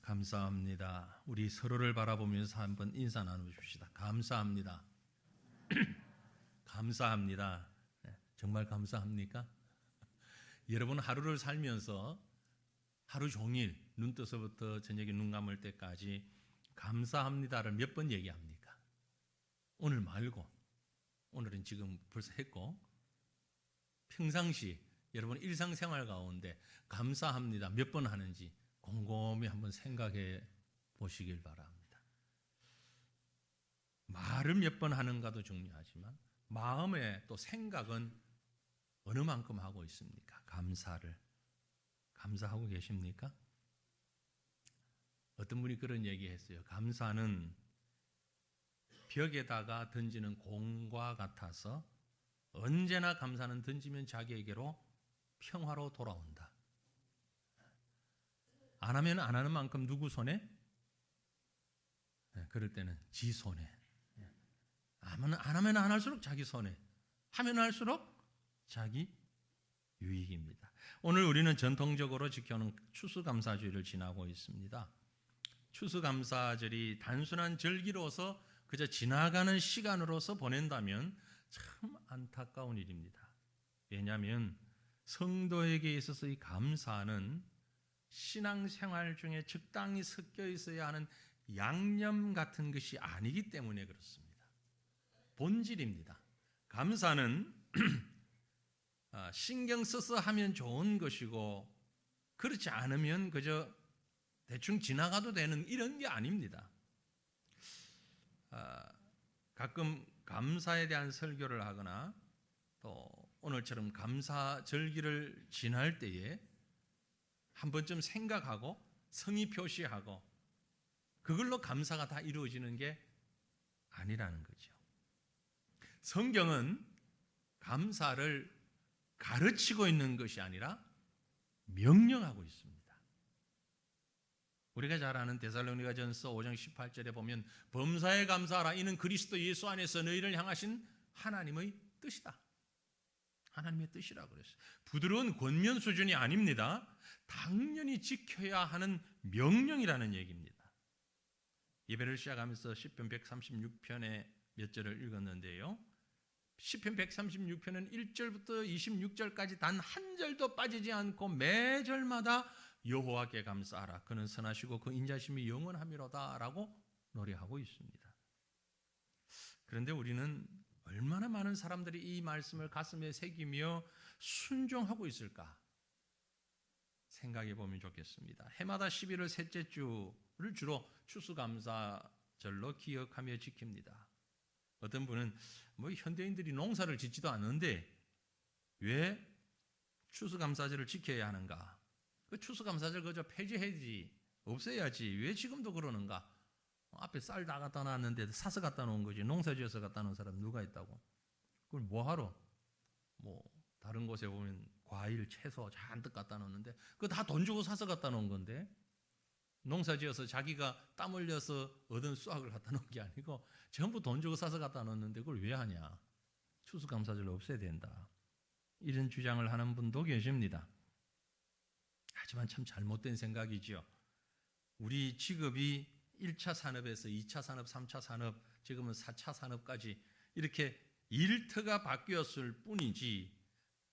감사합니다. 우리 서로를 바라보면서 한번 인사 나누십시다. 감사합니다. 감사합니다. 정말 감사합니까? 여러분 하루를 살면서 하루 종일 눈 떠서부터 저녁에 눈 감을 때까지 감사합니다를 몇 번 얘기합니까? 오늘 말고, 오늘은 지금 벌써 했고, 평상시 여러분 일상생활 가운데 감사합니다 몇 번 하는지 곰곰이 한번 생각해 보시길 바랍니다. 말을 몇 번 하는가도 중요하지만 마음의 또 생각은 어느 만큼 하고 있습니까? 감사하고 계십니까? 어떤 분이 그런 얘기했어요. 감사는 벽에다가 던지는 공과 같아서 언제나 감사는 던지면 자기에게로 평화로 돌아온다. 안 하면 안 하는 만큼 누구 손에? 그럴 때는 지 손에. 안 하면 안 할수록 자기 손에. 하면 할수록 자기 유익입니다. 오늘 우리는 전통적으로 지켜오는 추수감사주의를 지나고 있습니다. 추수감사절이 단순한 절기로서 그저 지나가는 시간으로서 보낸다면 참 안타까운 일입니다. 왜냐하면 성도에게 있어서 이 감사는 신앙생활 중에 적당히 섞여 있어야 하는 양념 같은 것이 아니기 때문에 그렇습니다. 본질입니다. 감사는 신경 써서 하면 좋은 것이고 그렇지 않으면 그저 대충 지나가도 되는 이런 게 아닙니다. 가끔 감사에 대한 설교를 하거나 또 오늘처럼 감사절기를 지날 때에 한 번쯤 생각하고 성의 표시하고 그걸로 감사가 다 이루어지는 게 아니라는 거죠. 성경은 감사를 가르치고 있는 것이 아니라 명령하고 있습니다. 우리가 잘 아는 데살로니가전서 5장 18절에 보면 범사에 감사하라 이는 그리스도 예수 안에서 너희를 향하신 하나님의 뜻이다. 하나님의 뜻이라고 그랬어요. 부드러운 권면 수준이 아닙니다. 당연히 지켜야 하는 명령이라는 얘기입니다. 예배를 시작하면서 시편 136편의 몇 절을 읽었는데요. 시편 136편은 1절부터 26절까지 단 한 절도 빠지지 않고 매절마다 여호와께 감사하라. 그는 선하시고 그 인자심이 영원하미로다 라고 노래하고 있습니다. 그런데 우리는 얼마나 많은 사람들이 이 말씀을 가슴에 새기며 순종하고 있을까 생각해 보면 좋겠습니다. 해마다 11월 셋째 주를 주로 추수감사절로 기억하며 지킵니다. 어떤 분은 현대인들이 농사를 짓지도 않는데 왜 추수감사절을 지켜야 하는가? 그 추수감사절 그저 폐지해야지, 없애야지. 왜 지금도 그러는가? 앞에 쌀 다 갖다 놨는데 사서 갖다 놓은 거지. 농사지어서 갖다 놓은 사람 누가 있다고? 그걸 뭐하러? 다른 곳에 보면 과일, 채소 잔뜩 갖다 놓는데 그거 다 돈 주고 사서 갖다 놓은 건데 농사지어서 자기가 땀 흘려서 얻은 수확을 갖다 놓은 게 아니고 전부 돈 주고 사서 갖다 놓는데 그걸 왜 하냐? 추수감사절을 없애야 된다. 이런 주장을 하는 분도 계십니다. 하지만 참 잘못된 생각이지요. 우리 직업이 1차 산업에서 2차 산업, 3차 산업, 지금은 4차 산업까지 이렇게 일터가 바뀌었을 뿐이지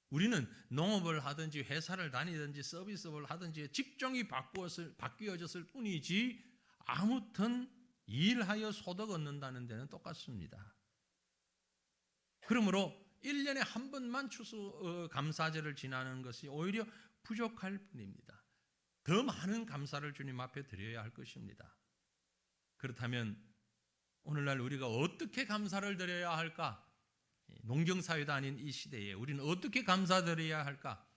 우리는 농업을 하든지 회사를 다니든지 서비스업을 하든지 직종이 바뀌어졌을 뿐이지 아무튼 일하여 소득 얻는다는 데는 똑같습니다. 그러므로 1년에 한 번만 추수감사절을 지나는 것이 오히려 부족할 뿐입니다. 더 많은 감사를 주님 앞에 드려야 할 것입니다. 그렇다면 오늘날 우리가 어떻게 감사를 드려야 할까? 농경사회도 아닌 이 시대에 우리는 어떻게 감사드려야 할까?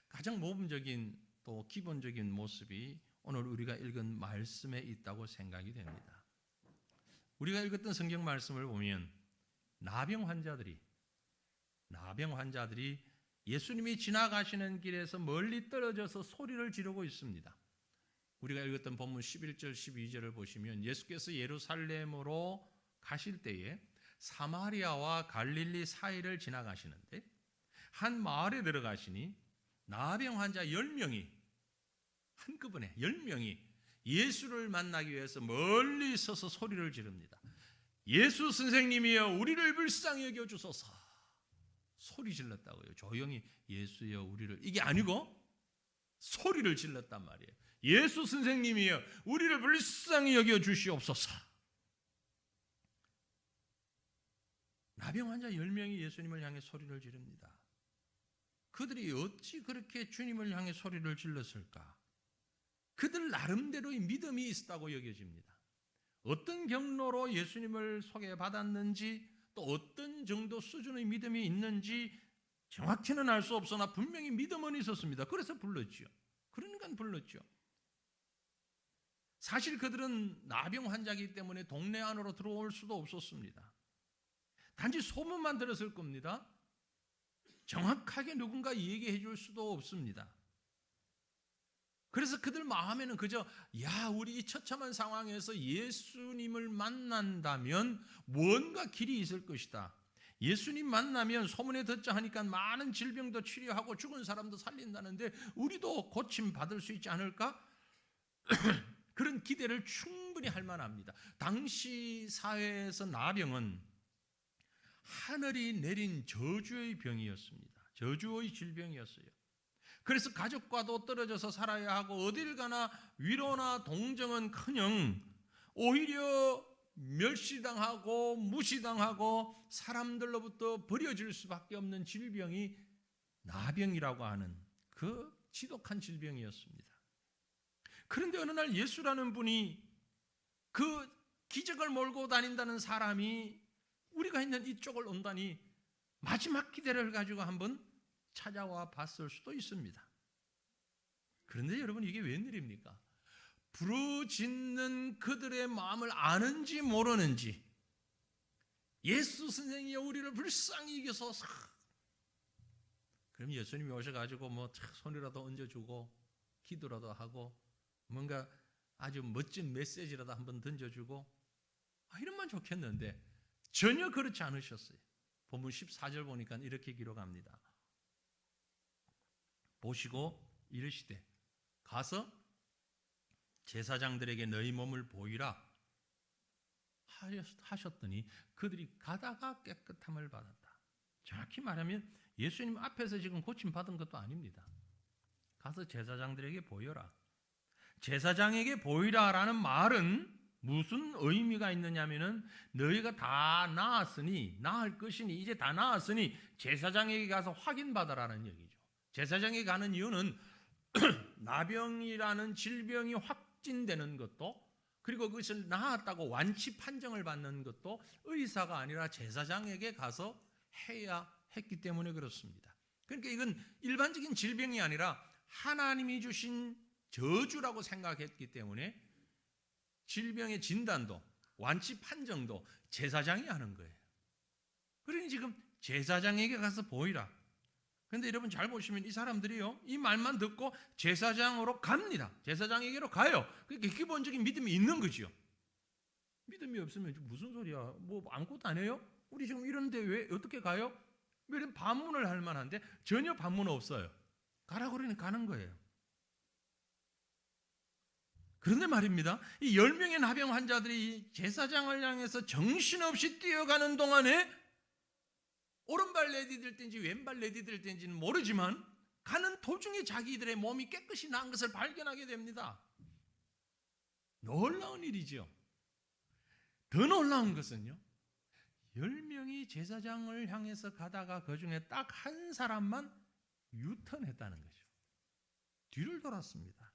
가장 모범적인 또 기본적인 모습이 오늘 우리가 읽은 말씀에 있다고 생각이 됩니다. 우리가 읽었던 성경 말씀을 보면 나병 환자들이 예수님이 지나가시는 길에서 멀리 떨어져서 소리를 지르고 있습니다. 우리가 읽었던 본문 11절 12절을 보시면 예수께서 예루살렘으로 가실 때에 사마리아와 갈릴리 사이를 지나가시는데 한 마을에 들어가시니 나병 환자 10명이 한꺼번에 10명이 예수를 만나기 위해서 멀리 서서 소리를 지릅니다. 예수 선생님이여 우리를 불쌍히 여겨 주소서. 소리 질렀다고요. 조용히 예수여 우리를, 이게 아니고 소리를 질렀단 말이에요. 예수 선생님이여 우리를 불쌍히 여겨 주시옵소서. 나병 환자 10명이 예수님을 향해 소리를 지릅니다. 그들이 어찌 그렇게 주님을 향해 소리를 질렀을까? 그들 나름대로의 믿음이 있었다고 여겨집니다. 어떤 경로로 예수님을 소개받았는지, 또 어떤 정도 수준의 믿음이 있는지 정확히는 알 수 없으나 분명히 믿음은 있었습니다. 그래서 불렀죠. 그러니까 불렀죠. 사실 그들은 나병 환자이기 때문에 동네 안으로 들어올 수도 없었습니다. 단지 소문만 들었을 겁니다. 정확하게 누군가 얘기해 줄 수도 없습니다. 그래서 그들 마음에는 그저 우리 이 처참한 상황에서 예수님을 만난다면 뭔가 길이 있을 것이다. 예수님 만나면 소문에 듣자 하니까 많은 질병도 치료하고 죽은 사람도 살린다는데 우리도 고침 받을 수 있지 않을까? 그런 기대를 충분히 할 만합니다. 당시 사회에서 나병은 하늘이 내린 저주의 병이었습니다. 저주의 질병이었어요. 그래서 가족과도 떨어져서 살아야 하고 어딜 가나 위로나 동정은커녕 오히려 멸시당하고 무시당하고 사람들로부터 버려질 수밖에 없는 질병이 나병이라고 하는 그 지독한 질병이었습니다. 그런데 어느 날 예수라는 분이 그 기적을 몰고 다닌다는 사람이 우리가 있는 이쪽을 온다니 마지막 기대를 가지고 한번 찾아와 봤을 수도 있습니다. 그런데 여러분, 이게 웬일입니까? 부르짖는 그들의 마음을 아는지 모르는지 예수 선생이여 우리를 불쌍히 여기소서. 그럼 예수님이 오셔가지고 손이라도 얹어주고 기도라도 하고 뭔가 아주 멋진 메시지라도 한번 던져주고 이러면 좋겠는데 전혀 그렇지 않으셨어요. 본문 14절 보니까 이렇게 기록합니다. 보시고 이르시되 가서 제사장들에게 너희 몸을 보이라 하셨더니 그들이 가다가 깨끗함을 받았다. 정확히 말하면 예수님 앞에서 지금 고침받은 것도 아닙니다. 가서 제사장들에게 보여라. 제사장에게 보이라라는 말은 무슨 의미가 있느냐면은 너희가 다 나았으니, 나을 것이니, 이제 다 나았으니 제사장에게 가서 확인받아라는 얘기죠. 제사장에 가는 이유는 나병이라는 질병이 확진되는 것도, 그리고 그것을 나았다고 완치 판정을 받는 것도 의사가 아니라 제사장에게 가서 해야 했기 때문에 그렇습니다. 그러니까 이건 일반적인 질병이 아니라 하나님이 주신 저주라고 생각했기 때문에 질병의 진단도 완치 판정도 제사장이 하는 거예요. 그러니 지금 제사장에게 가서 보이라. 그런데 여러분 잘 보시면 이 사람들이요, 이 말만 듣고 제사장으로 갑니다. 제사장에게로 가요. 그러니까 기본적인 믿음이 있는 거죠. 믿음이 없으면 무슨 소리야? 뭐 아무것도 안 해요? 우리 지금 이런데 왜 어떻게 가요? 왜 이런 반문을 할 만한데 전혀 반문 없어요. 가라 그러니 가는 거예요. 그런데 말입니다, 이 10명의 나병 환자들이 제사장을 향해서 정신없이 뛰어가는 동안에 오른발 내디딜 때인지 왼발 내디딜 때인지는 모르지만 가는 도중에 자기들의 몸이 깨끗이 나은 것을 발견하게 됩니다. 놀라운 일이죠. 더 놀라운 것은요, 10명이 제사장을 향해서 가다가 그 중에 딱 한 사람만 유턴했다는 거죠. 뒤를 돌았습니다.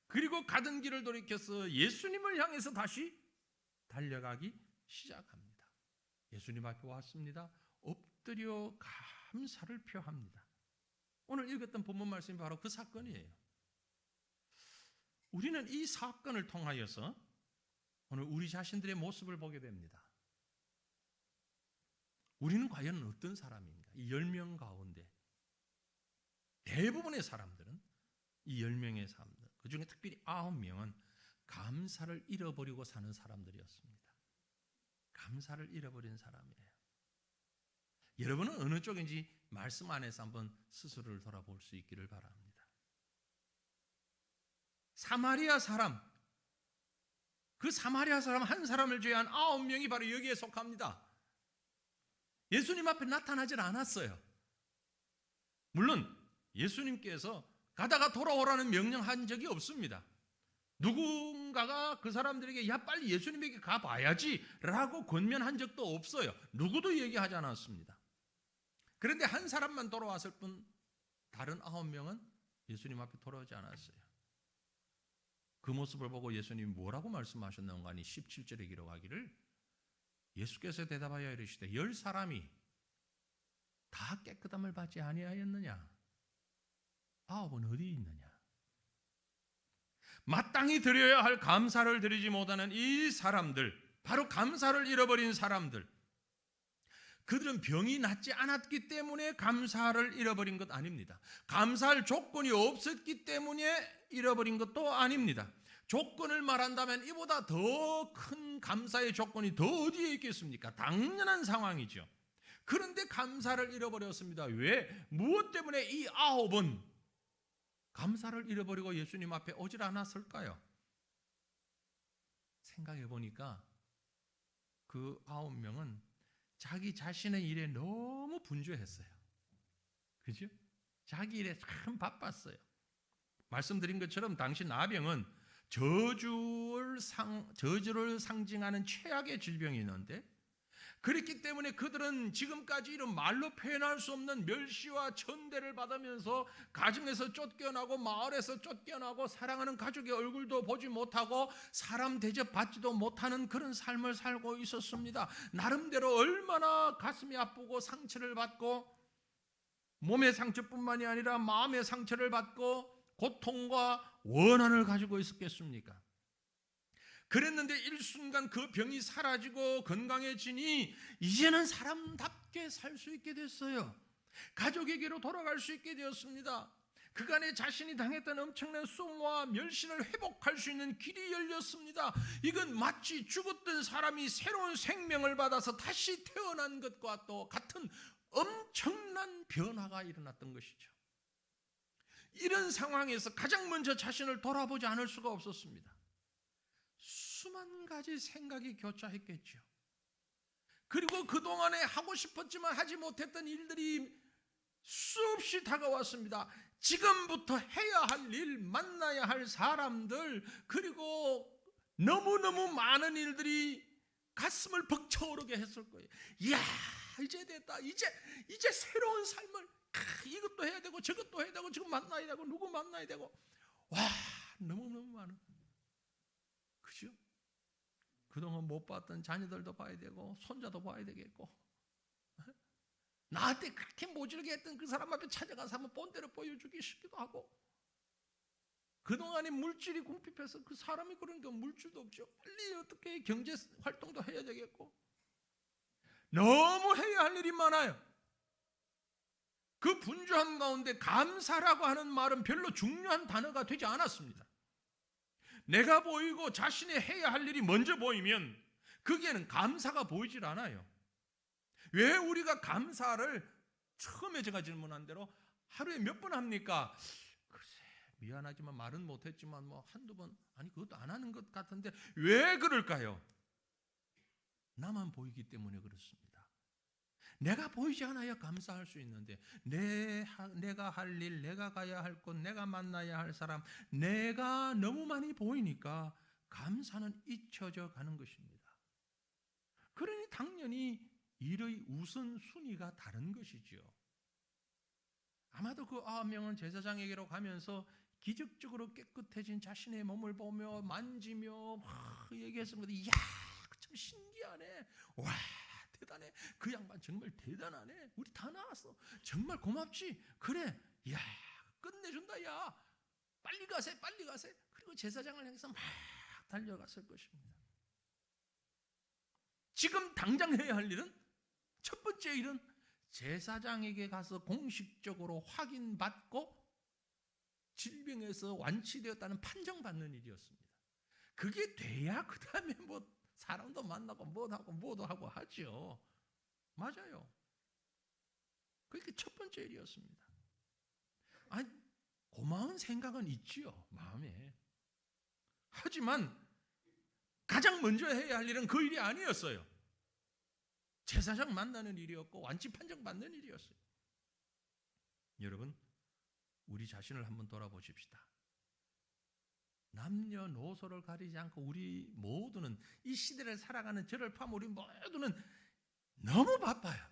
그리고 가던 길을 돌이켜서 예수님을 향해서 다시 달려가기 시작합니다. 예수님 앞에 왔습니다. 엎드려 감사를 표합니다. 오늘 읽었던 본문 말씀이 바로 그 사건이에요. 우리는 이 사건을 통하여서 오늘 우리 자신들의 모습을 보게 됩니다. 우리는 과연 어떤 사람인가? 이 10명 가운데 대부분의 사람들은, 이 10명의 사람들, 그 중에 특별히 9명은 감사를 잃어버리고 사는 사람들이었습니다. 감사를 잃어버린 사람이에요. 여러분은 어느 쪽인지 말씀 안에서 한번 스스로를 돌아볼 수 있기를 바랍니다. 사마리아 사람, 그 사마리아 사람 한 사람을 제외한 9명이 바로 여기에 속합니다. 예수님 앞에 나타나질 않았어요. 물론 예수님께서 가다가 돌아오라는 명령한 적이 없습니다. 누군가가 그 사람들에게 야 빨리 예수님에게 가봐야지 라고 권면한 적도 없어요. 누구도 얘기하지 않았습니다. 그런데 한 사람만 돌아왔을 뿐 다른 9명은 예수님 앞에 돌아오지 않았어요. 그 모습을 보고 예수님이 뭐라고 말씀하셨는가 하니 17절에 기록하기를 예수께서 대답하여 이르시되 10사람이 다 깨끗함을 받지 아니하였느냐? 9은 어디 있느냐? 마땅히 드려야 할 감사를 드리지 못하는 이 사람들, 바로 감사를 잃어버린 사람들, 그들은 병이 낫지 않았기 때문에 감사를 잃어버린 것 아닙니다. 감사할 조건이 없었기 때문에 잃어버린 것도 아닙니다. 조건을 말한다면 이보다 더 큰 감사의 조건이 더 어디에 있겠습니까? 당연한 상황이죠. 그런데 감사를 잃어버렸습니다. 왜? 무엇 때문에 이 9은 감사를 잃어버리고 예수님 앞에 오질 않았을까요? 생각해 보니까 그 9명은 자기 자신의 일에 너무 분주했어요. 그죠? 자기 일에 참 바빴어요. 말씀드린 것처럼 당시 나병은 저주를 상징하는 최악의 질병이 있는데, 그렇기 때문에 그들은 지금까지 이런 말로 표현할 수 없는 멸시와 천대를 받으면서 가정에서 쫓겨나고 마을에서 쫓겨나고 사랑하는 가족의 얼굴도 보지 못하고 사람 대접받지도 못하는 그런 삶을 살고 있었습니다. 나름대로 얼마나 가슴이 아프고 상처를 받고 몸의 상처뿐만이 아니라 마음의 상처를 받고 고통과 원한을 가지고 있었겠습니까? 그랬는데 일순간 그 병이 사라지고 건강해지니 이제는 사람답게 살 수 있게 됐어요. 가족에게로 돌아갈 수 있게 되었습니다. 그간에 자신이 당했던 엄청난 수모와 멸시를 회복할 수 있는 길이 열렸습니다. 이건 마치 죽었던 사람이 새로운 생명을 받아서 다시 태어난 것과 또 같은 엄청난 변화가 일어났던 것이죠. 이런 상황에서 가장 먼저 자신을 돌아보지 않을 수가 없었습니다. 수만 가지 생각이 교차했겠죠. 그리고 그동안에 하고 싶었지만 하지 못했던 일들이 수없이 다가왔습니다. 지금부터 해야 할 일, 만나야 할 사람들, 그리고 너무너무 많은 일들이 가슴을 벅차오르게 했을 거예요. 이야, 이제 됐다. 이제 새로운 삶을 이것도 해야 되고 저것도 해야 되고 지금 만나야 되고 누구 만나야 되고, 와, 너무너무 많은, 그죠? 그동안 못 봤던 자녀들도 봐야 되고 손자도 봐야 되겠고, 나한테 그렇게 모질게 했던 그 사람 앞에 찾아가서 한번 본때를 보여주기 싶기도 하고, 그동안에 물질이 궁핍해서 그 사람이 그러니까 물질도 없죠. 빨리 어떻게 경제 활동도 해야 되겠고, 너무 해야 할 일이 많아요. 그 분주한 가운데 감사라고 하는 말은 별로 중요한 단어가 되지 않았습니다. 내가 보이고 자신이 해야 할 일이 먼저 보이면 거기에는 감사가 보이질 않아요. 왜 우리가 감사를 처음에 제가 질문한 대로 하루에 몇 번 합니까? 글쎄, 미안하지만 말은 못했지만 뭐 한두 번, 아니 그것도 안 하는 것 같은데 왜 그럴까요? 나만 보이기 때문에 그렇습니다. 내가 보이지 않아야 감사할 수 있는데 내가 할 일, 내가 가야 할 곳, 내가 만나야 할 사람, 내가 너무 많이 보이니까 감사는 잊혀져 가는 것입니다. 그러니 당연히 일의 우선순위가 다른 것이죠. 아마도 그 9명은 제사장에게로 가면서 기적적으로 깨끗해진 자신의 몸을 보며 만지며 막 얘기했습니다. 이야, 참 신기하네. 와, 대단해. 그 양반 정말 대단하네. 우리 다 나왔어. 정말 고맙지. 그래. 야, 끝내준다. 야, 빨리 가세, 빨리 가세. 그리고 제사장을 향해서 막 달려갔을 것입니다. 지금 당장 해야 할 일은, 첫 번째 일은 제사장에게 가서 공식적으로 확인받고 질병에서 완치되었다는 판정받는 일이었습니다. 그게 돼야 그 다음에 뭐 사람도 만나고 뭐도 하고 하죠. 맞아요. 그게 첫 번째 일이었습니다. 아니, 고마운 생각은 있지요, 마음에. 하지만 가장 먼저 해야 할 일은 그 일이 아니었어요. 제사장 만나는 일이었고 완치 판정 받는 일이었어요. 여러분, 우리 자신을 한번 돌아보십시다. 남녀노소를 가리지 않고 우리 모두는 이 시대를 살아가는 저를 포함 우리 모두는 너무 바빠요.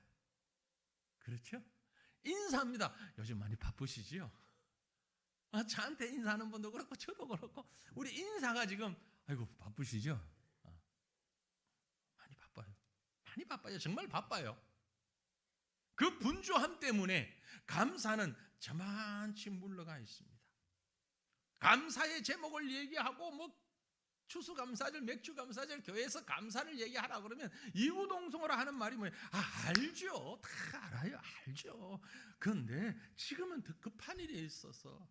그렇죠? 인사합니다. 요즘 많이 바쁘시지요? 저한테 인사하는 분도 그렇고 저도 그렇고 우리 인사가 지금 아이고 바쁘시죠? 많이 바빠요. 많이 바빠요. 정말 바빠요. 그 분주함 때문에 감사는 저만치 물러가 있습니다. 감사의 제목을 얘기하고 추수감사절, 맥주감사절 교회에서 감사를 얘기하라 그러면 이구동성으로 하는 말이 뭐예요? 알죠. 다 알아요. 알죠. 그런데 지금은 더 급한 일이 있어서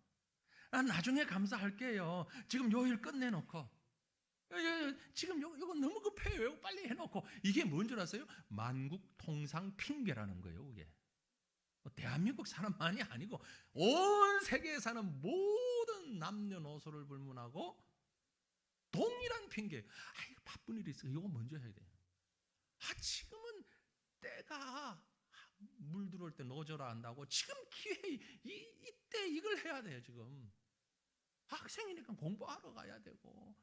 나중에 감사할게요. 지금 요 일 끝내놓고 지금 이거 너무 급해요. 빨리 해놓고 이게 뭔 줄 아세요? 만국통상 핑계라는 거예요. 그게 대한민국 사람만이 아니고 온 세계에 사는 모든 남녀노소를 불문하고 동일한 핑계. 이거 바쁜 일이 있어. 이거 먼저 해야 돼. 지금은 때가 물 들어올 때 노져라 한다고 지금 기회 이때 이걸 해야 돼요. 지금 학생이니까 공부하러 가야 되고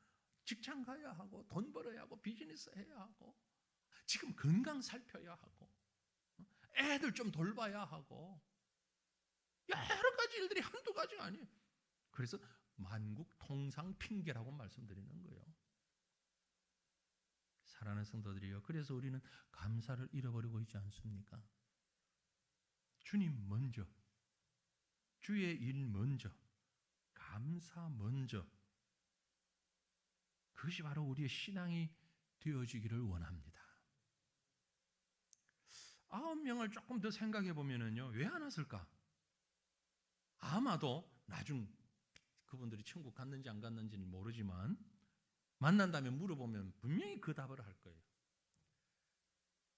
직장 가야 하고 돈 벌어야 하고 비즈니스 해야 하고 지금 건강 살펴야 하고 애들 좀 돌봐야 하고 여러 가지 일들이 한두 가지가 아니에요. 그래서 만국통상 핑계라고 말씀드리는 거예요. 사랑하는 성도들이요, 그래서 우리는 감사를 잃어버리고 있지 않습니까? 주님 먼저, 주의 일 먼저, 감사 먼저, 그것이 바로 우리의 신앙이 되어지기를 원합니다. 9명을 조금 더 생각해 보면은요, 왜 안 왔을까? 아마도 나중 그분들이 천국 갔는지 안 갔는지는 모르지만 만난다면 물어보면 분명히 그 답을 할 거예요.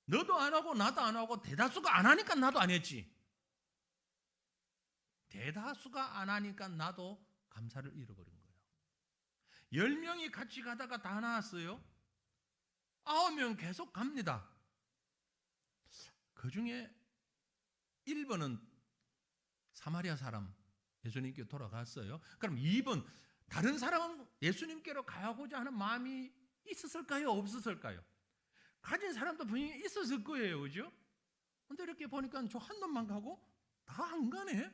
너도 안 하고 나도 안 하고 대다수가 안 하니까 나도 안 했지. 대다수가 안 하니까 나도 감사를 잃어버린 거예요. 10명이 같이 가다가 다 나왔어요. 9명 계속 갑니다. 그 중에 1번은 사마리아 사람 예수님께 돌아갔어요. 그럼 2번 다른 사람은 예수님께로 가고자 하는 마음이 있었을까요? 없었을까요? 가진 사람도 분명히 있었을 거예요. 그죠? 근데 이렇게 보니까 저 한 놈만 가고 다 안 가네?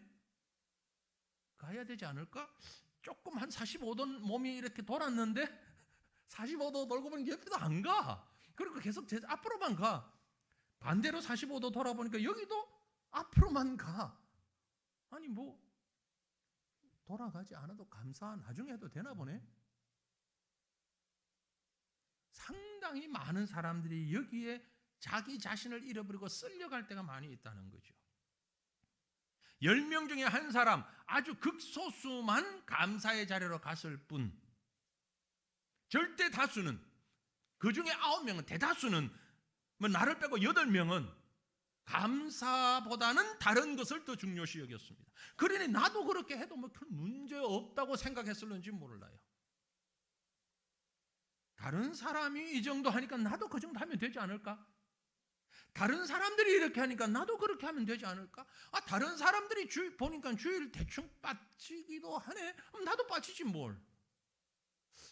가야 되지 않을까? 조금 한 45도 몸이 이렇게 돌았는데 45도 돌고 보니까 옆에도 안 가. 그리고 계속 앞으로만 가. 반대로 45도 돌아보니까 여기도 앞으로만 가. 아니 돌아가지 않아도 감사 나중에 해도 되나 보네. 상당히 많은 사람들이 여기에 자기 자신을 잃어버리고 쓸려갈 때가 많이 있다는 거죠. 10명 중에 한 사람, 아주 극소수만 감사의 자리로 갔을 뿐, 절대 다수는, 그 중에 9명은, 대다수는 나를 빼고 8명은 감사보다는 다른 것을 더 중요시 여겼습니다. 그러니 나도 그렇게 해도 큰 문제 없다고 생각했을는지 몰라요. 다른 사람이 이 정도 하니까 나도 그 정도 하면 되지 않을까? 다른 사람들이 이렇게 하니까 나도 그렇게 하면 되지 않을까? 다른 사람들이 보니까 주일 대충 빠지기도 하네. 그럼 나도 빠지지 뭘.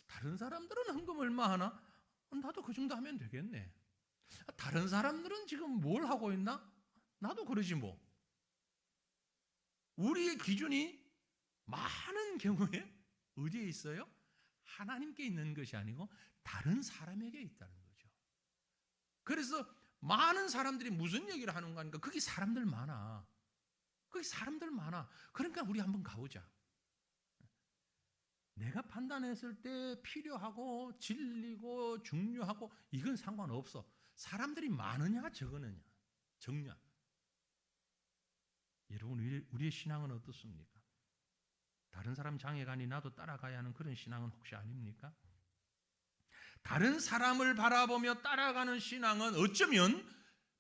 다른 사람들은 헌금 얼마 하나? 나도 그 정도 하면 되겠네. 다른 사람들은 지금 뭘 하고 있나? 나도 그러지 뭐. 우리의 기준이 많은 경우에 어디에 있어요? 하나님께 있는 것이 아니고 다른 사람에게 있다는 거죠. 그래서 많은 사람들이 무슨 얘기를 하는 거 아닌가? 거기 사람들 많아. 거기 사람들 많아. 그러니까 우리 한번 가보자. 내가 판단했을 때 필요하고 진리고 중요하고 이건 상관없어. 사람들이 많으냐 적으느냐 적냐. 여러분, 우리의 신앙은 어떻습니까? 다른 사람 장에 가니 나도 따라가야 하는 그런 신앙은 혹시 아닙니까? 다른 사람을 바라보며 따라가는 신앙은 어쩌면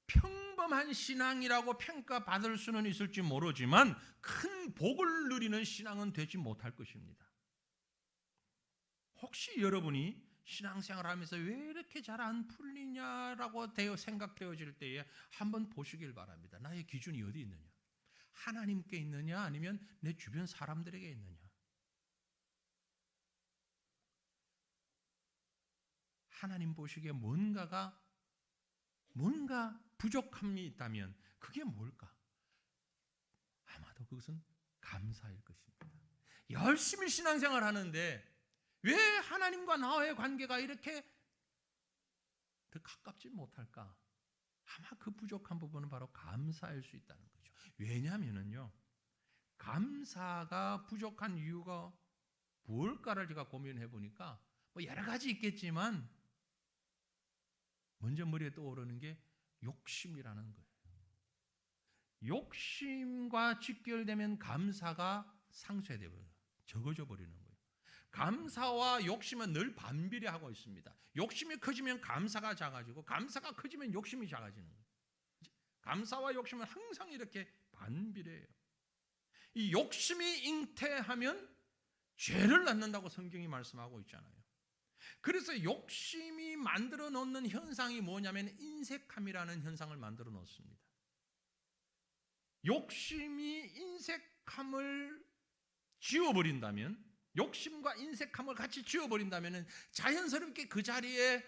평범한 신앙이라고 평가받을 수는 있을지 모르지만 큰 복을 누리는 신앙은 되지 못할 것입니다. 혹시 여러분이 신앙생활 하면서 왜 이렇게 잘 안 풀리냐라고 생각되어질 때에 한번 보시길 바랍니다. 나의 기준이 어디 있느냐? 하나님께 있느냐 아니면 내 주변 사람들에게 있느냐? 하나님 보시기에 뭔가 부족함이 있다면 그게 뭘까? 아마도 그것은 감사일 것입니다. 열심히 신앙생활 하는데 왜 하나님과 나와의 관계가 이렇게 더 가깝지 못할까? 아마 그 부족한 부분은 바로 감사일 수 있다는 거죠. 왜냐하면요, 감사가 부족한 이유가 뭘까를 제가 고민해 보니까 뭐 여러 가지 있겠지만 먼저 머리에 떠오르는 게 욕심이라는 거예요. 욕심과 직결되면 감사가 상쇄되어요. 적어져 버리는 거예요. 감사와 욕심은 늘 반비례하고 있습니다. 욕심이 커지면 감사가 작아지고 감사가 커지면 욕심이 작아지는 거예요. 감사와 욕심은 항상 이렇게 반비례해요. 이 욕심이 잉태하면 죄를 낳는다고 성경이 말씀하고 있잖아요. 그래서 욕심이 만들어 놓는 현상이 뭐냐면 인색함이라는 현상을 만들어 놓습니다. 욕심이 인색함을 지워버린다면, 욕심과 인색함을 같이 지워버린다면 자연스럽게 그 자리에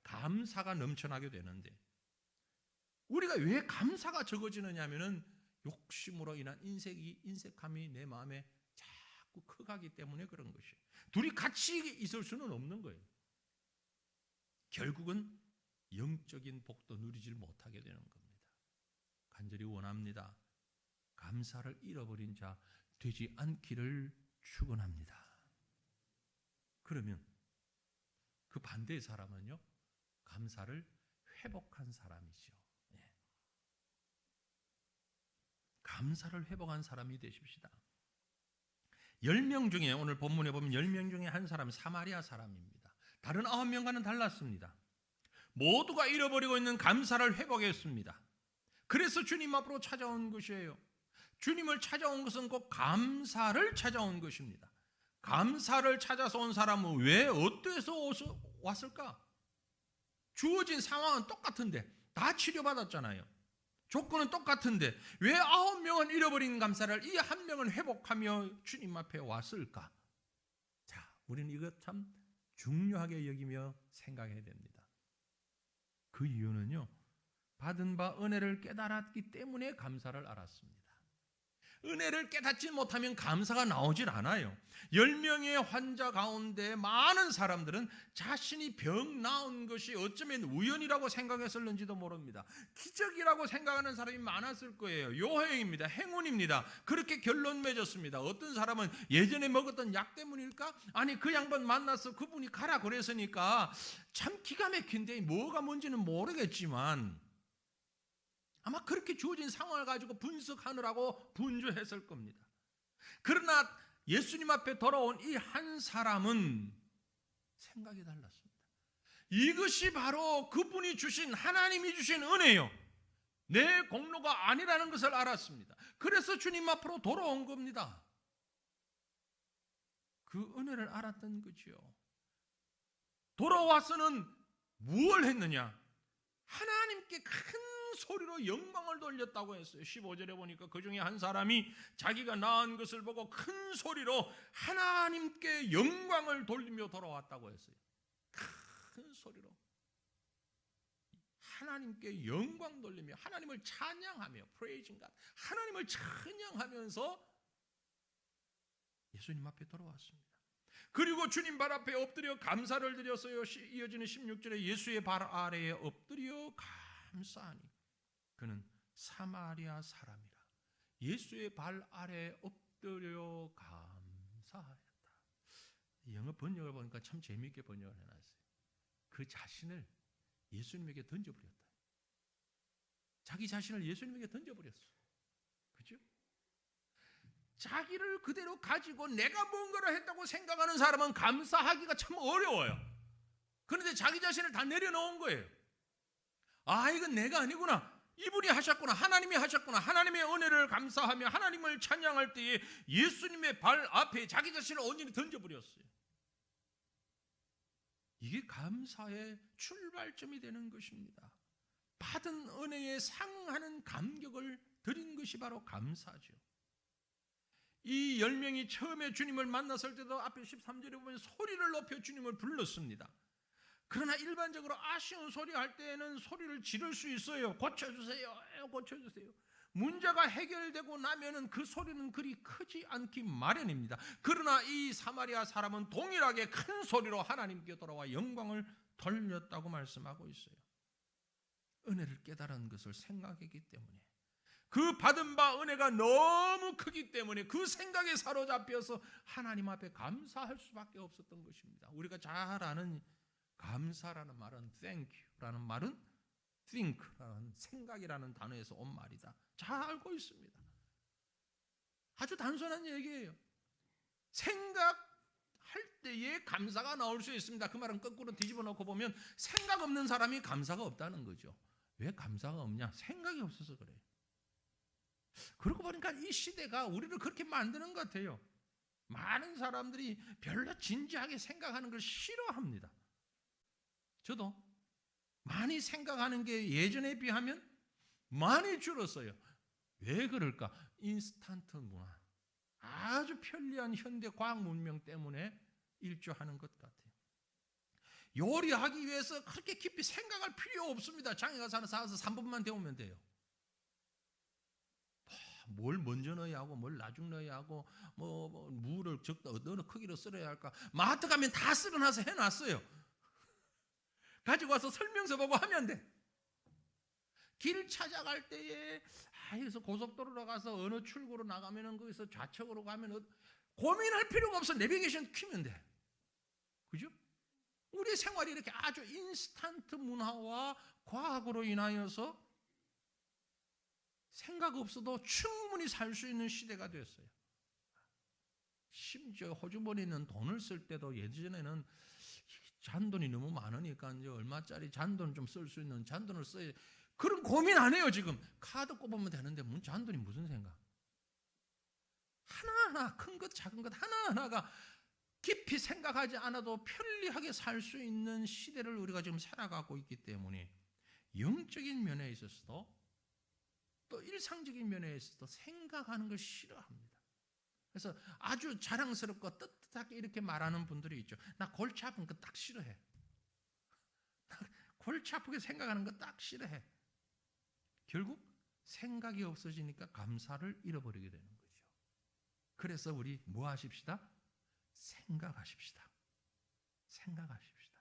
감사가 넘쳐나게 되는데, 우리가 왜 감사가 적어지느냐 하면은 욕심으로 인한 인색함이 내 마음에 자꾸 커가기 때문에 그런 것이에요. 둘이 같이 있을 수는 없는 거예요. 결국은 영적인 복도 누리질 못하게 되는 겁니다. 간절히 원합니다. 감사를 잃어버린 자 되지 않기를 축원합니다. 그러면 그 반대의 사람은요, 감사를 회복한 사람이죠. 감사를 회복한 사람이 되십시다. 10명 중에, 오늘 본문에 보면 10명 중에 한 사람은 사마리아 사람입니다. 다른 9명과는 달랐습니다. 모두가 잃어버리고 있는 감사를 회복했습니다. 그래서 주님 앞으로 찾아온 것이에요. 주님을 찾아온 것은 꼭 감사를 찾아온 것입니다. 감사를 찾아서 온 사람은 왜 어디에서 왔을까? 주어진 상황은 똑같은데 다 치료받았잖아요. 조건은 똑같은데 왜 9명은 잃어버린 감사를 이 한 명은 회복하며 주님 앞에 왔을까? 자, 우리는 이거 참 중요하게 여기며 생각해야 됩니다. 그 이유는요, 받은 바 은혜를 깨달았기 때문에 감사를 알았습니다. 은혜를 깨닫지 못하면 감사가 나오질 않아요. 10명의 환자 가운데 많은 사람들은 자신이 병 나은 것이 어쩌면 우연이라고 생각했을는지도 모릅니다. 기적이라고 생각하는 사람이 많았을 거예요. 요행입니다. 행운입니다. 그렇게 결론 맺었습니다. 어떤 사람은 예전에 먹었던 약 때문일까? 아니, 그 양반 만나서 그분이 가라 그랬으니까 참 기가 막힌데 뭐가 뭔지는 모르겠지만 아마 그렇게 주어진 상황을 가지고 분석하느라고 분주했을 겁니다. 그러나 예수님 앞에 돌아온 이 한 사람은 생각이 달랐습니다. 이것이 바로 그분이 주신, 하나님이 주신 은혜요, 내 공로가 아니라는 것을 알았습니다. 그래서 주님 앞으로 돌아온 겁니다. 그 은혜를 알았던 거지요. 돌아와서는 무엇을 했느냐? 하나님께 큰 소리로 영광을 돌렸다고 했어요. 15절에 보니까 그 중에 한 사람이 자기가 낳은 것을 보고 큰 소리로 하나님께 영광을 돌리며 돌아왔다고 했어요. 큰 소리로 하나님께 영광 돌리며 하나님을 찬양하며 praising God, 하나님을 찬양하면서 예수님 앞에 돌아왔습니다. 그리고 주님 발 앞에 엎드려 감사를 드렸어요. 이어지는 16절에 예수의 발 아래에 엎드려 감사하니 그는 사마리아 사람이라. 예수의 발 아래에 엎드려 감사하였다. 영어 번역을 보니까 참 재미있게 번역을 해놨어요. 그 자신을 예수님에게 던져버렸다. 자기 자신을 예수님에게 던져버렸어. 그죠? 자기를 그대로 가지고 내가 뭔가를 했다고 생각하는 사람은 감사하기가 참 어려워요. 그런데 자기 자신을 다 내려놓은 거예요. 아, 이건 내가 아니구나. 이분이 하셨구나. 하나님이 하셨구나. 하나님의 은혜를 감사하며 하나님을 찬양할 때에 예수님의 발 앞에 자기 자신을 온전히 던져버렸어요. 이게 감사의 출발점이 되는 것입니다. 받은 은혜에 상응하는 감격을 드린 것이 바로 감사죠. 이 10명이 처음에 주님을 만났을 때도 앞에 13절에 보면 소리를 높여 주님을 불렀습니다. 그러나 일반적으로 아쉬운 소리 할 때에는 소리를 지를 수 있어요. 고쳐주세요. 고쳐주세요. 문제가 해결되고 나면은 그 소리는 그리 크지 않기 마련입니다. 그러나 이 사마리아 사람은 동일하게 큰 소리로 하나님께 돌아와 영광을 돌렸다고 말씀하고 있어요. 은혜를 깨달은 것을 생각했기 때문에, 그 받은 바 은혜가 너무 크기 때문에 그 생각에 사로잡혀서 하나님 앞에 감사할 수밖에 없었던 것입니다. 우리가 잘 아는 감사라는 말은 thank you라는 말은 think라는 생각이라는 단어에서 온 말이다. 잘 알고 있습니다. 아주 단순한 얘기예요. 생각할 때에 감사가 나올 수 있습니다. 그 말은 거꾸로 뒤집어 놓고 보면 생각 없는 사람이 감사가 없다는 거죠. 왜 감사가 없냐? 생각이 없어서 그래요. 그러고 보니까 이 시대가 우리를 그렇게 만드는 것 같아요. 많은 사람들이 별로 진지하게 생각하는 걸 싫어합니다. 저도 많이 생각하는 게 예전에 비하면 많이 줄었어요. 왜 그럴까? 인스턴트 문화, 아주 편리한 현대 과학 문명 때문에 일조하는 것 같아요. 요리하기 위해서 그렇게 깊이 생각할 필요 없습니다. 장에 가서 하나 사서 3분만 데우면 돼요. 뭘 먼저 넣어야 하고 뭘 나중 넣어야 하고 뭐 무를 적다 어느 크기로 썰어야 할까, 마트 가면 다 썰어놔서 해놨어요. 가지고 와서 설명서 보고 하면 돼. 길 찾아갈 때에 여기서 고속도로로 가서 어느 출구로 나가면은 거기서 좌측으로 가면 고민할 필요가 없어. 내비게이션 키면 돼. 그죠? 우리 생활이 이렇게 아주 인스턴트 문화와 과학으로 인하여서 생각 없어도 충분히 살 수 있는 시대가 됐어요. 심지어 호주머니는 돈을 쓸 때도 예전에는 잔돈이 너무 많으니까 이제 얼마짜리 잔돈 좀 쓸 수 있는 잔돈을 써야, 그런 고민 안 해요. 지금 카드 꼽으면 되는데 잔돈이 무슨 생각? 하나하나 큰 것 작은 것 하나하나가 깊이 생각하지 않아도 편리하게 살 수 있는 시대를 우리가 지금 살아가고 있기 때문에 영적인 면에 있어서도 또 일상적인 면에 있어서도 생각하는 걸 싫어합니다. 그래서 아주 자랑스럽고 떳떳하게 이렇게 말하는 분들이 있죠. 나 골치 아픈 거 딱 싫어해. 골치 아프게 생각하는 거 딱 싫어해. 결국 생각이 없어지니까 감사를 잃어버리게 되는 거죠. 그래서 우리 뭐 하십시다? 생각하십시다. 생각하십시다.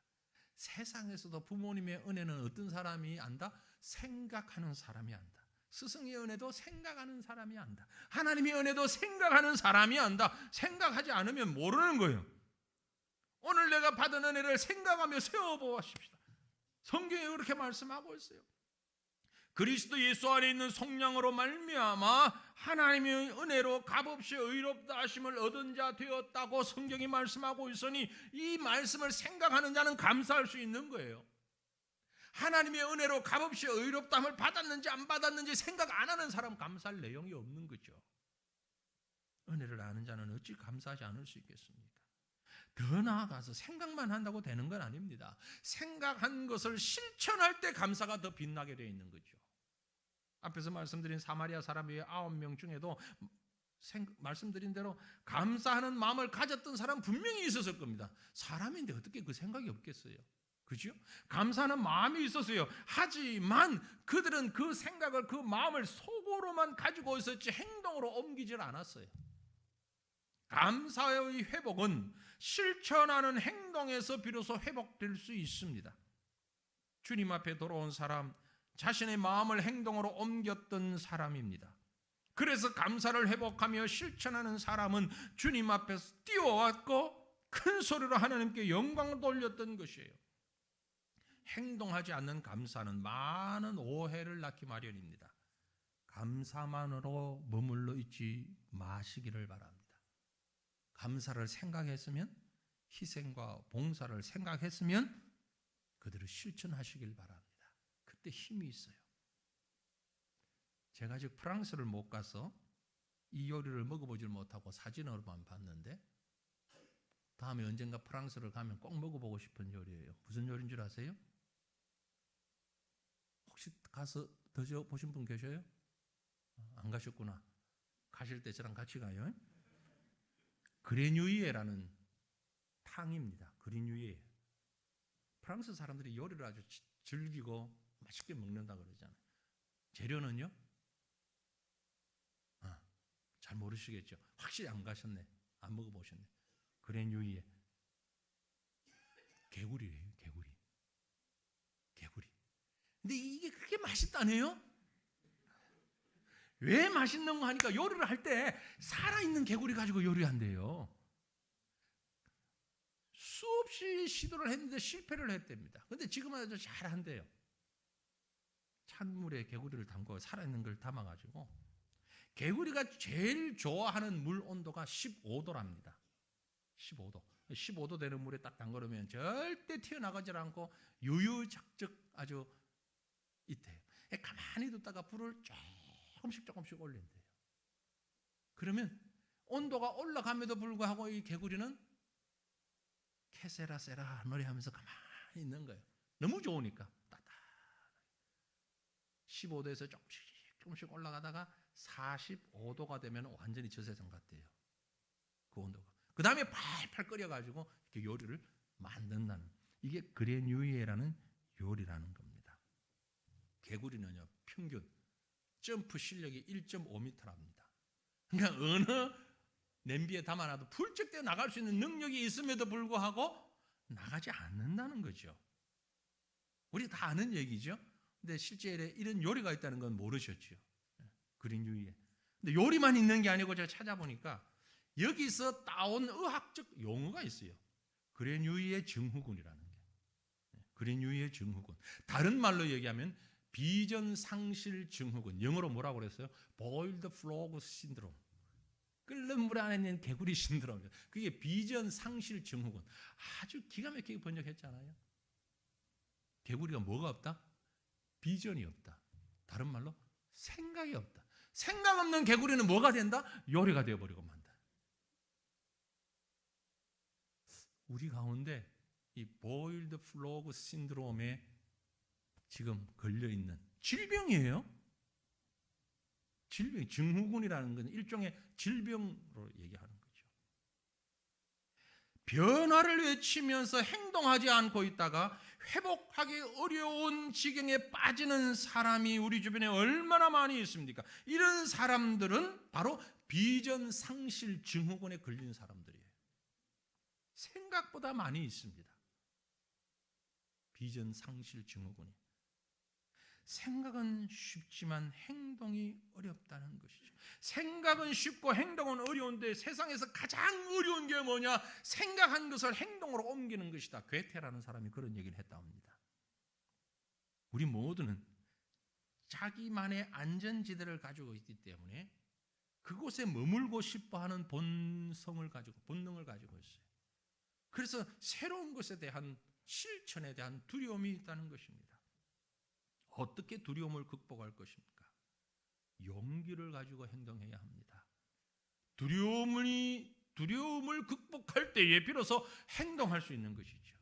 세상에서도 부모님의 은혜는 어떤 사람이 안다? 생각하는 사람이 안다. 스승의 은혜도 생각하는 사람이 안다. 하나님의 은혜도 생각하는 사람이 안다. 생각하지 않으면 모르는 거예요. 오늘 내가 받은 은혜를 생각하며 세워보십시다. 성경에 그렇게 말씀하고 있어요. 그리스도 예수 안에 있는 성령으로 말미암아 하나님의 은혜로 값없이 의롭다 하심을 얻은 자 되었다고 성경이 말씀하고 있으니 이 말씀을 생각하는 자는 감사할 수 있는 거예요. 하나님의 은혜로 값없이 의롭다함을 받았는지 안 받았는지 생각 안 하는 사람 감사할 내용이 없는 거죠. 은혜를 아는 자는 어찌 감사하지 않을 수 있겠습니까? 더 나아가서 생각만 한다고 되는 건 아닙니다. 생각한 것을 실천할 때 감사가 더 빛나게 되어 있는 거죠. 앞에서 말씀드린 사마리아 사람 외에 9명 중에도 말씀드린 대로 감사하는 마음을 가졌던 사람 분명히 있었을 겁니다. 사람인데 어떻게 그 생각이 없겠어요? 그죠? 감사하는 마음이 있었어요. 하지만 그들은 그 생각을, 그 마음을 속으로만 가지고 있었지 행동으로 옮기질 않았어요. 감사의 회복은 실천하는 행동에서 비로소 회복될 수 있습니다. 주님 앞에 돌아온 사람, 자신의 마음을 행동으로 옮겼던 사람입니다. 그래서 감사를 회복하며 실천하는 사람은 주님 앞에서 뛰어왔고 큰 소리로 하나님께 영광을 돌렸던 것이에요. 행동하지 않는 감사는 많은 오해를 낳기 마련입니다. 감사만으로 머물러 있지 마시기를 바랍니다. 감사를 생각했으면, 희생과 봉사를 생각했으면 그들을 실천하시길 바랍니다. 그때 힘이 있어요. 제가 아직 프랑스를 못 가서 이 요리를 먹어보질 못하고 사진으로만 봤는데 다음에 언젠가 프랑스를 가면 꼭 먹어보고 싶은 요리예요. 무슨 요리인 줄 아세요? 혹시 가서 드셔보신 분 계셔요? 안 가셨구나. 가실 때 저랑 같이 가요. 그레뉴이에라는 탕입니다. 그레뉴이에. 프랑스 사람들이 요리를 아주 즐기고 맛있게 먹는다 그러잖아요. 재료는요? 잘 모르시겠죠. 확실히 안 가셨네. 안 먹어보셨네. 그레뉴이에. 개구리예요. 개구리. 개구리. 근데 이게 그렇게 맛있다네요? 왜 맛있는 거 하니까 요리를 할 때 살아있는 개구리 가지고 요리한대요. 수없이 시도를 했는데 실패를 했답니다. 근데 지금은 아주 잘한대요. 찬물에 개구리를 담고 살아있는 걸 담아가지고 개구리가 제일 좋아하는 물 온도가 15도랍니다. 15도. 15도 되는 물에 딱 담그면 절대 튀어나가지 않고 유유작적 아주 있대요. 가만히 두다가 불을 조금씩 올린대요. 그러면 온도가 올라감에도 불구하고 이 개구리는 케세라세라 노래하면서 가만히 있는 거예요. 너무 좋으니까. 15도에서 조금씩 올라가다가 45도가 되면 완전히 저세상 같대요. 그 온도가. 그 다음에 팔팔 끓여가지고 이렇게 요리를 만든다는, 이게 그레뉴이에라는 요리라는 겁니다. 개구리는요, 평균 점프 실력이 1.5m랍니다. 그러니까 어느 냄비에 담아놔도 불쩍 뛰어 나갈 수 있는 능력이 있음에도 불구하고 나가지 않는다는 거죠. 우리 다 아는 얘기죠. 근데 실제 이런 요리가 있다는 건 모르셨죠. 그레뉴이에. 근데 요리만 있는 게 아니고 제가 찾아보니까 여기서 따온 의학적 용어가 있어요. 그레뉴이의 증후군이라는 게. 그레뉴이의 증후군. 다른 말로 얘기하면 비전 상실 증후군. 영어로 뭐라고 그랬어요? boiled frog syndrome. 끓는 물 안에 있는 개구리 신드롬. 그게 비전 상실 증후군. 아주 기가 막히게 번역했잖아요. 개구리가 뭐가 없다? 비전이 없다. 다른 말로 생각이 없다. 생각 없는 개구리는 뭐가 된다? 요리가 되어버리고 만다. 우리 가운데 이 boiled frog 신드롬에 지금 걸려있는 질병이에요. 질병, 증후군이라는 건 일종의 질병으로 얘기하는 거죠. 변화를 외치면서 행동하지 않고 있다가 회복하기 어려운 지경에 빠지는 사람이 우리 주변에 얼마나 많이 있습니까? 이런 사람들은 바로 비전 상실 증후군에 걸린 사람들이에요. 생각보다 많이 있습니다. 비전 상실 증후군이. 생각은 쉽지만 행동이 어렵다는 것이죠. 생각은 쉽고 행동은 어려운데 세상에서 가장 어려운 게 뭐냐? 생각한 것을 행동으로 옮기는 것이다. 괴테라는 사람이 그런 얘기를 했다 합니다. 우리 모두는 자기만의 안전지대를 가지고 있기 때문에 그곳에 머물고 싶어하는 본능을 가지고 있어요. 그래서 새로운 것에 대한 실천에 대한 두려움이 있다는 것입니다. 어떻게 두려움을 극복할 것입니까? 용기를 가지고 행동해야 합니다. 두려움을 극복할 때에 비로소 행동할 수 있는 것이죠.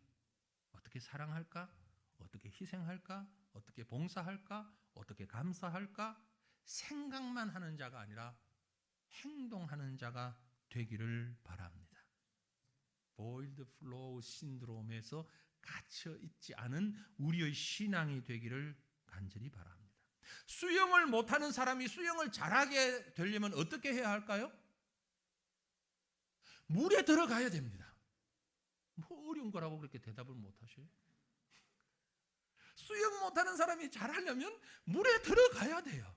어떻게 사랑할까? 어떻게 희생할까? 어떻게 봉사할까? 어떻게 감사할까? 생각만 하는 자가 아니라 행동하는 자가 되기를 바랍니다. 보일드 플로우 신드롬에서 갇혀 있지 않은 우리의 신앙이 되기를 간절히 바랍니다. 수영을 못하는 사람이 수영을 잘하게 되려면 어떻게 해야 할까요? 물에 들어가야 됩니다. 뭐 어려운 거라고 그렇게 대답을 못하셔요? 수영 못하는 사람이 잘하려면 물에 들어가야 돼요.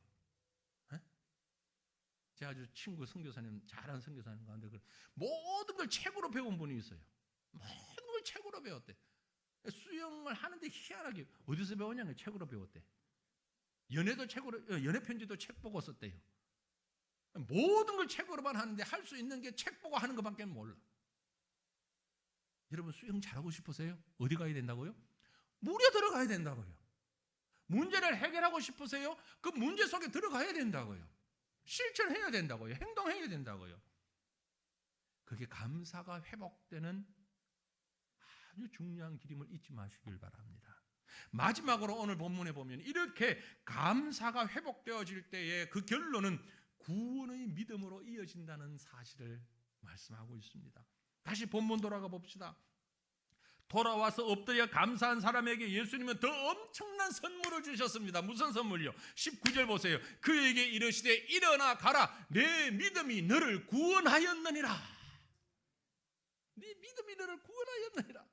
제가 아주 친구 선교사님, 잘하는 선교사님 가운데 모든 걸 책으로 배운 분이 있어요. 모든 걸 책으로 배웠대. 수영을 하는데 희한하게 어디서 배웠냐면 책으로 배웠대. 연애 편지도 책 보고 썼대요. 모든 걸 책으로만 하는데 할 수 있는 게 책 보고 하는 것밖에 몰라. 여러분 수영 잘하고 싶으세요? 어디 가야 된다고요? 물에 들어가야 된다고요. 문제를 해결하고 싶으세요? 그 문제 속에 들어가야 된다고요. 실천해야 된다고요. 행동해야 된다고요. 그게 감사가 회복되는 아주 중요한 길임을 잊지 마시길 바랍니다. 마지막으로 오늘 본문에 보면 이렇게 감사가 회복되어질 때에 그 결론은 구원의 믿음으로 이어진다는 사실을 말씀하고 있습니다. 다시 본문 돌아가 봅시다. 돌아와서 엎드려 감사한 사람에게 예수님은 더 엄청난 선물을 주셨습니다. 무슨 선물요? 19절 보세요. 그에게 이르시되 일어나 가라. 내 믿음이 너를 구원하였느니라. 네 믿음이 너를 구원하였느니라.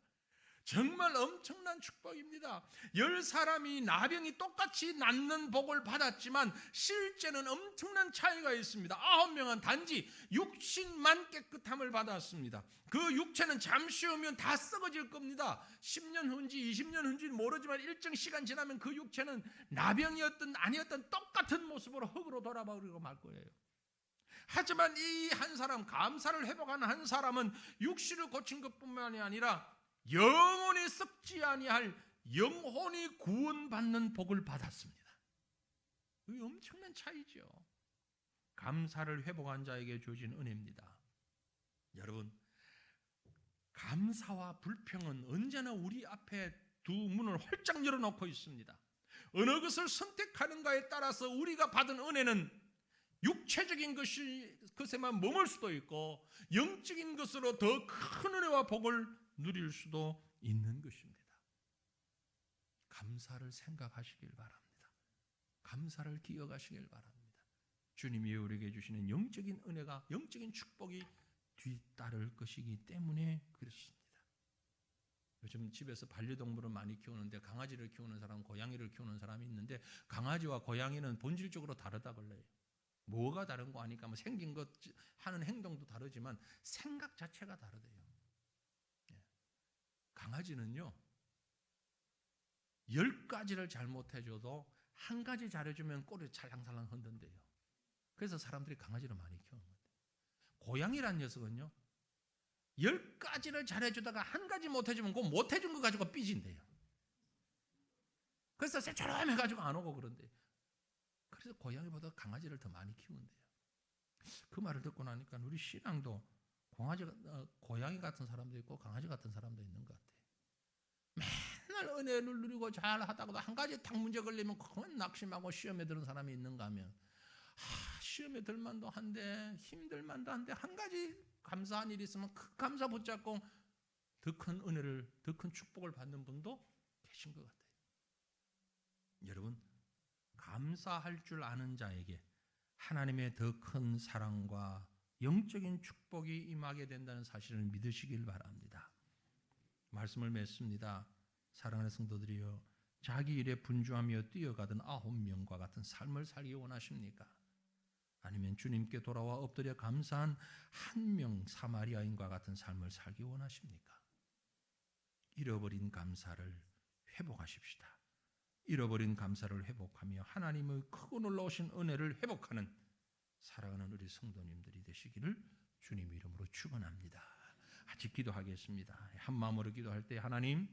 정말 엄청난 축복입니다. 10사람이 나병이 똑같이 낫는 복을 받았지만 실제는 엄청난 차이가 있습니다. 9명은 단지 육신만 깨끗함을 받았습니다. 그 육체는 잠시 후면 다 썩어질 겁니다. 10년 후인지 20년 후인지는 모르지만 일정 시간 지나면 그 육체는 나병이었든 아니었든 똑같은 모습으로 흙으로 돌아버리고 말 거예요. 하지만 이 한 사람, 감사를 회복한 한 사람은 육신을 고친 것뿐만이 아니라 영원히 썩지 아니할 영혼이 구원받는 복을 받았습니다. 이 엄청난 차이죠. 감사를 회복한 자에게 주어진 은혜입니다. 여러분, 감사와 불평은 언제나 우리 앞에 두 문을 활짝 열어놓고 있습니다. 어느 것을 선택하는가에 따라서 우리가 받은 은혜는 육체적인 것에만 머물 수도 있고 영적인 것으로 더 큰 은혜와 복을 누릴 수도 있는 것입니다. 감사를 생각하시길 바랍니다. 감사를 기억하시길 바랍니다. 주님이 우리에게 주시는 영적인 은혜가, 영적인 축복이 뒤따를 것이기 때문에 그렇습니다. 요즘 집에서 반려동물을 많이 키우는데 강아지를 키우는 사람, 고양이를 키우는 사람이 있는데 강아지와 고양이는 본질적으로 다르다 그래요. 뭐가 다른 거 아니까 뭐 생긴 것, 하는 행동도 다르지만 생각 자체가 다르대요. 강아지는요 10가지를 잘못해줘도 한 가지 잘해주면 꼬리를 찰랑찰랑 흔든대요. 그래서 사람들이 강아지를 많이 키우는 거예요. 고양이란 녀석은요 10가지를 잘해주다가 한 가지 못해주면 그 못해준 거 가지고 삐진대요. 그래서 새처럼해가지고 안 오고 그런대요. 그래서 고양이보다 강아지를 더 많이 키운대요. 그 말을 듣고 나니까 우리 신앙도 고양이 같은 사람도 있고 강아지 같은 사람도 있는 것 같아요. 맨날 은혜를 누리고 잘 하다가도 한 가지 딱 문제 걸리면 그만 낙심하고 시험에 드는 사람이 있는가 하면 시험에 들만도 한데 힘들만도 한데 한 가지 감사한 일이 있으면 그 감사 붙잡고 더 큰 은혜를, 더 큰 축복을 받는 분도 계신 것 같아요. 여러분, 감사할 줄 아는 자에게 하나님의 더 큰 사랑과 영적인 축복이 임하게 된다는 사실을 믿으시길 바랍니다. 말씀을 맺습니다. 사랑하는 성도들이여, 자기 일에 분주하며 뛰어가던 9명과 같은 삶을 살기 원하십니까? 아니면 주님께 돌아와 엎드려 감사한 한 명 사마리아인과 같은 삶을 살기 원하십니까? 잃어버린 감사를 회복하십시다. 잃어버린 감사를 회복하며 하나님의 크고 놀라우신 은혜를 회복하는 사랑하는 우리 성도님들이 되시기를 주님 이름으로 축원합니다. 같이 기도하겠습니다. 한 마음으로 기도할 때 하나님